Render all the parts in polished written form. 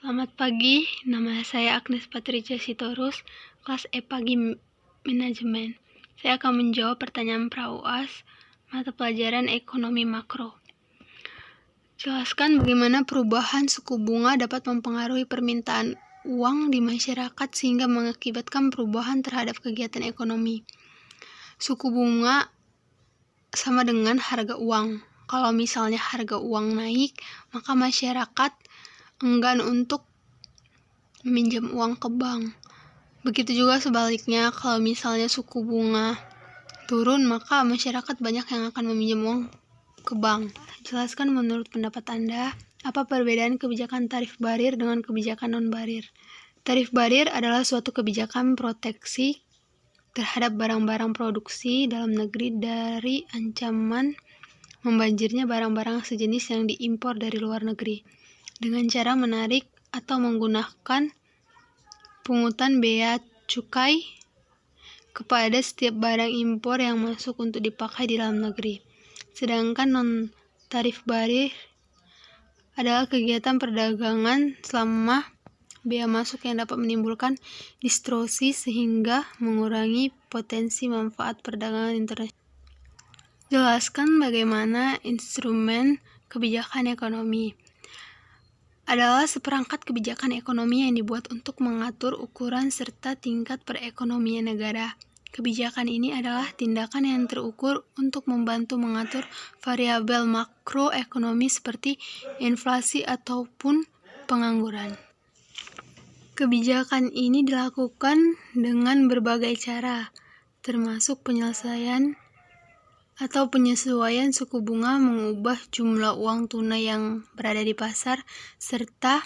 Selamat pagi, nama saya Agnes Patricia Sitorus, kelas E Pagi Manajemen. Saya akan menjawab pertanyaan pra-UAS, mata pelajaran Ekonomi Makro. Jelaskan bagaimana perubahan suku bunga dapat mempengaruhi permintaan uang di masyarakat sehingga mengakibatkan perubahan terhadap kegiatan ekonomi. Suku bunga sama dengan harga uang. Kalau misalnya harga uang naik, maka masyarakat enggan untuk meminjam uang ke bank. Begitu juga sebaliknya, kalau misalnya suku bunga turun, maka masyarakat banyak yang akan meminjam uang ke bank. Jelaskan menurut pendapat Anda, apa perbedaan kebijakan tarif barir dengan kebijakan non-barir? Tarif barir adalah suatu kebijakan proteksi terhadap barang-barang produksi dalam negeri dari ancaman membanjirnya barang-barang sejenis yang diimpor dari luar negeri, dengan cara menarik atau menggunakan pungutan bea cukai kepada setiap barang impor yang masuk untuk dipakai di dalam negeri. Sedangkan non-tarif barir adalah kegiatan perdagangan selama bea masuk yang dapat menimbulkan distorsi sehingga mengurangi potensi manfaat perdagangan internasional. Jelaskan bagaimana instrumen kebijakan ekonomi adalah seperangkat kebijakan ekonomi yang dibuat untuk mengatur ukuran serta tingkat perekonomian negara. Kebijakan ini adalah tindakan yang terukur untuk membantu mengatur variabel makroekonomi seperti inflasi ataupun pengangguran. Kebijakan ini dilakukan dengan berbagai cara, termasuk penyesuaian suku bunga, mengubah jumlah uang tunai yang berada di pasar, serta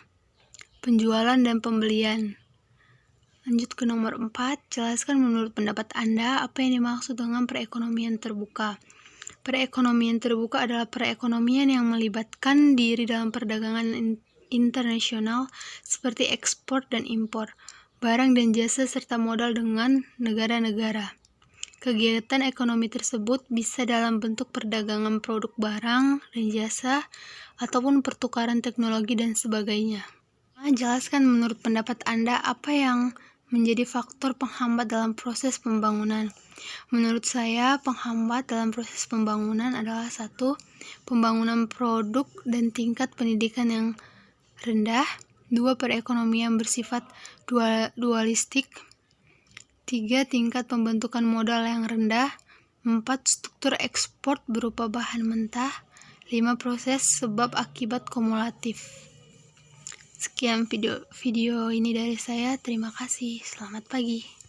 penjualan dan pembelian. Lanjut ke nomor 4, jelaskan menurut pendapat Anda apa yang dimaksud dengan perekonomian terbuka. Perekonomian terbuka adalah perekonomian yang melibatkan diri dalam perdagangan internasional seperti ekspor dan impor, barang dan jasa serta modal dengan negara-negara. Kegiatan ekonomi tersebut bisa dalam bentuk perdagangan produk barang dan jasa ataupun pertukaran teknologi dan sebagainya. Jelaskan menurut pendapat Anda apa yang menjadi faktor penghambat dalam proses pembangunan. Menurut saya, penghambat dalam proses pembangunan adalah 1. Pembangunan produk dan tingkat pendidikan yang rendah. 2. Perekonomian bersifat dualistik. 3. Tingkat pembentukan modal yang rendah. 4. Struktur ekspor berupa bahan mentah. 5. Proses sebab akibat kumulatif. Sekian video ini dari saya. Terima kasih. Selamat pagi.